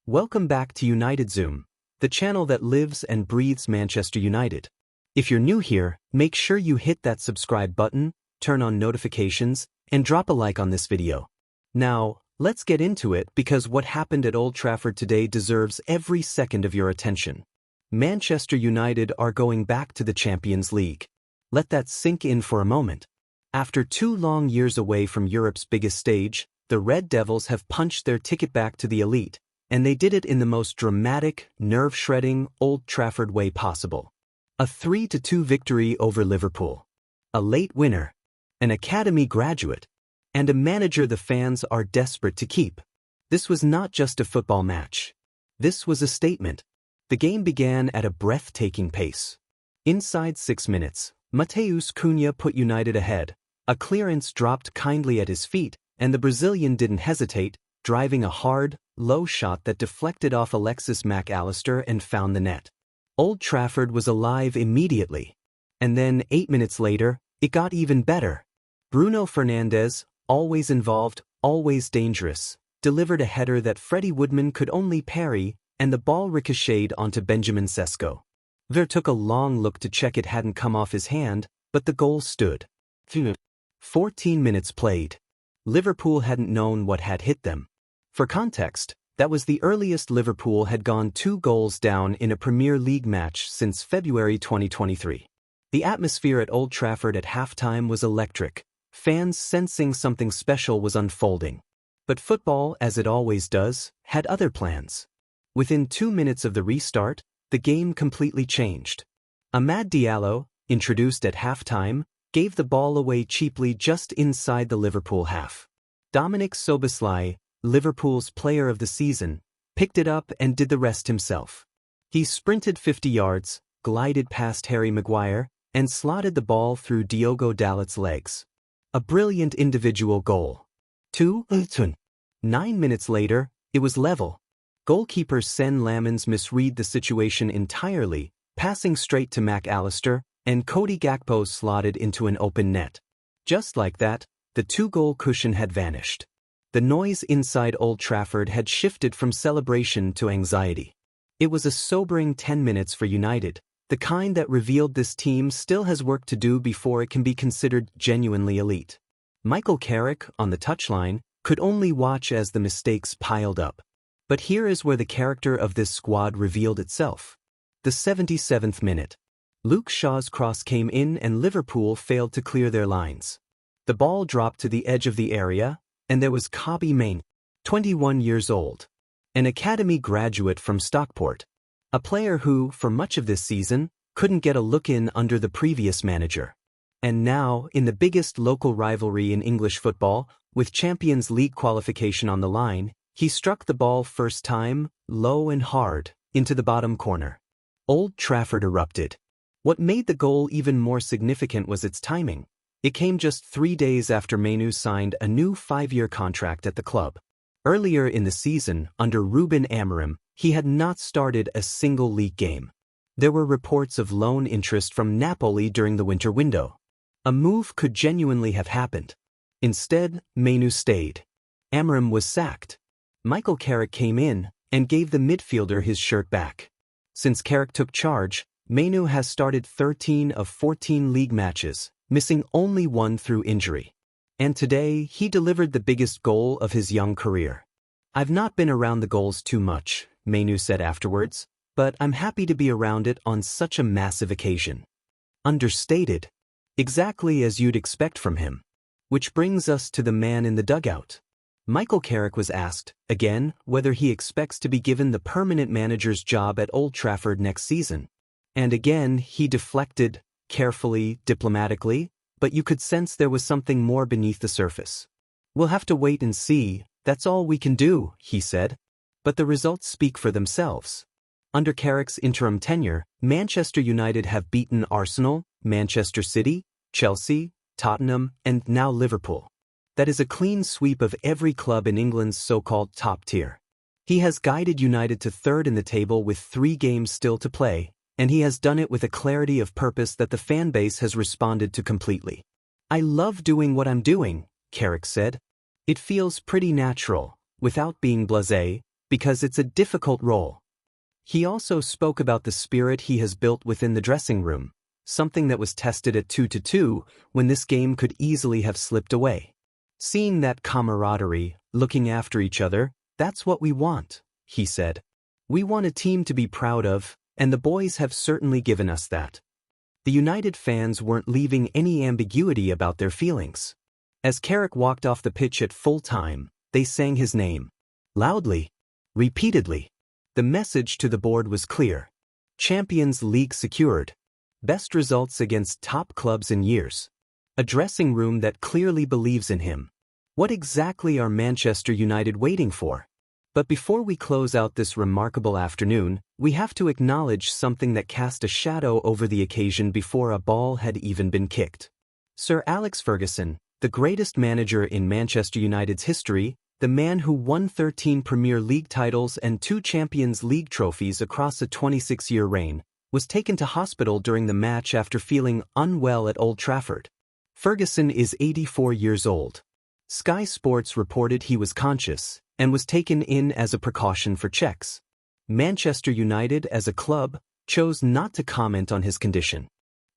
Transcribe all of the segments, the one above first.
Welcome back to United Zoom, the channel that lives and breathes Manchester United. If you're new here, make sure you hit that subscribe button, turn on notifications, and drop a like on this video. Now, let's get into it because what happened at Old Trafford today deserves every second of your attention. Manchester United are going back to the Champions League. Let that sink in for a moment. After 2 long years away from Europe's biggest stage, the Red Devils have punched their ticket back to the elite, and they did it in the most dramatic, nerve-shredding, Old Trafford way possible. A 3-2 victory over Liverpool. A late winner, an academy graduate, and a manager the fans are desperate to keep. This was not just a football match. This was a statement. The game began at a breathtaking pace. Inside 6 minutes, Matheus Cunha put United ahead. A clearance dropped kindly at his feet, and the Brazilian didn't hesitate, driving a hard, low shot that deflected off Alexis Mac Allister and found the net. Old Trafford was alive immediately. And then, 8 minutes later, it got even better. Bruno Fernandes, always involved, always dangerous, delivered a header that Freddie Woodman could only parry, and the ball ricocheted onto Benjamin Sesko. Ver took a long look to check it hadn't come off his hand, but the goal stood. 14 minutes played. Liverpool hadn't known what had hit them. For context, that was the earliest Liverpool had gone 2 goals down in a Premier League match since February 2023. The atmosphere at Old Trafford at halftime was electric, fans sensing something special was unfolding. But football, as it always does, had other plans. Within 2 minutes of the restart, the game completely changed. Amad Diallo, introduced at halftime, gave the ball away cheaply just inside the Liverpool half. Dominic Szoboszlai, Liverpool's player of the season, picked it up and did the rest himself. He sprinted 50 yards, glided past Harry Maguire, and slotted the ball through Diogo Dalot's legs. A brilliant individual goal. 2-1. 9 minutes later, it was level. Goalkeeper Sen Lamens misread the situation entirely, passing straight to Mac Allister, and Cody Gakpo slotted into an open net. Just like that, the 2-goal cushion had vanished. The noise inside Old Trafford had shifted from celebration to anxiety. It was a sobering 10 minutes for United, the kind that revealed this team still has work to do before it can be considered genuinely elite. Michael Carrick, on the touchline, could only watch as the mistakes piled up. But here is where the character of this squad revealed itself. The 77th minute. Luke Shaw's cross came in and Liverpool failed to clear their lines. The ball dropped to the edge of the area, and there was Kobbie Mainoo, 21 years old, an academy graduate from Stockport, a player who, for much of this season, couldn't get a look in under the previous manager. And now, in the biggest local rivalry in English football, with Champions League qualification on the line, he struck the ball first time, low and hard, into the bottom corner. Old Trafford erupted. What made the goal even more significant was its timing. It came just 3 days after Mainoo signed a new 5-year contract at the club. Earlier in the season, under Ruben Amorim, he had not started a single league game. There were reports of loan interest from Napoli during the winter window. A move could genuinely have happened. Instead, Mainoo stayed. Amorim was sacked. Michael Carrick came in and gave the midfielder his shirt back. Since Carrick took charge, Mainoo has started 13 of 14 league matches, missing only 1 through injury. And today, he delivered the biggest goal of his young career. "I've not been around the goals too much," Mainoo said afterwards, "but I'm happy to be around it on such a massive occasion." Understated. Exactly as you'd expect from him. Which brings us to the man in the dugout. Michael Carrick was asked, again, whether he expects to be given the permanent manager's job at Old Trafford next season. And again, he deflected, carefully, diplomatically, but you could sense there was something more beneath the surface. "We'll have to wait and see, that's all we can do," he said. But the results speak for themselves. Under Carrick's interim tenure, Manchester United have beaten Arsenal, Manchester City, Chelsea, Tottenham, and now Liverpool. That is a clean sweep of every club in England's so-called top tier. He has guided United to 3rd in the table with 3 games still to play, and he has done it with a clarity of purpose that the fan base has responded to completely. "I love doing what I'm doing," Carrick said. "It feels pretty natural, without being blasé, because it's a difficult role. He also spoke about the spirit he has built within the dressing room, something that was tested at 2-2 when this game could easily have slipped away. Seeing that camaraderie, looking after each other, that's what we want, he said. We want a team to be proud of, and the boys have certainly given us that. The United fans weren't leaving any ambiguity about their feelings. As Carrick walked off the pitch at full time, they sang his name. Loudly. Repeatedly. The message to the board was clear. Champions League secured. Best results against top clubs in years. A dressing room that clearly believes in him. What exactly are Manchester United waiting for? But before we close out this remarkable afternoon, we have to acknowledge something that cast a shadow over the occasion before a ball had even been kicked. Sir Alex Ferguson, the greatest manager in Manchester United's history, the man who won 13 Premier League titles and 2 Champions League trophies across a 26-year reign, was taken to hospital during the match after feeling unwell at Old Trafford. Ferguson is 84 years old. Sky Sports reported he was conscious and was taken in as a precaution for checks. Manchester United, as a club, chose not to comment on his condition.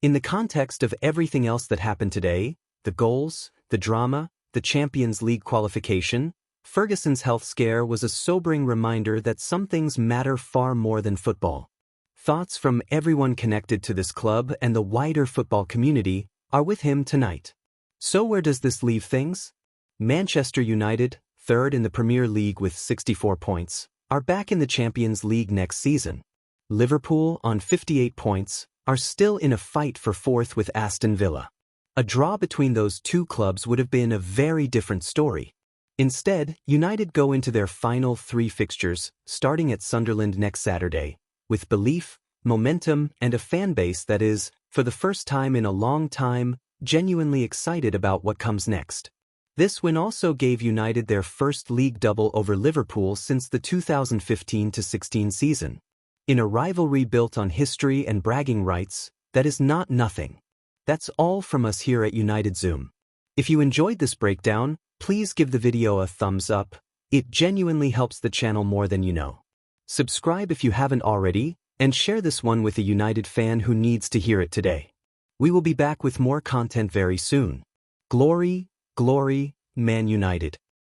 In the context of everything else that happened today, the goals, the drama, the Champions League qualification, Ferguson's health scare was a sobering reminder that some things matter far more than football. Thoughts from everyone connected to this club and the wider football community are with him tonight. So where does this leave things? Manchester United, third in the Premier League with 64 points, are back in the Champions League next season. Liverpool, on 58 points, are still in a fight for fourth with Aston Villa. A draw between those two clubs would have been a very different story. Instead, United go into their final 3 fixtures, starting at Sunderland next Saturday, with belief, momentum, and a fan base that is, for the first time in a long time, genuinely excited about what comes next. This win also gave United their first league double over Liverpool since the 2015-16 season. In a rivalry built on history and bragging rights, that is not nothing. That's all from us here at United Zoom. If you enjoyed this breakdown, please give the video a thumbs up. It genuinely helps the channel more than you know. Subscribe if you haven't already, and share this one with a United fan who needs to hear it today. We will be back with more content very soon. Glory, glory, Man United.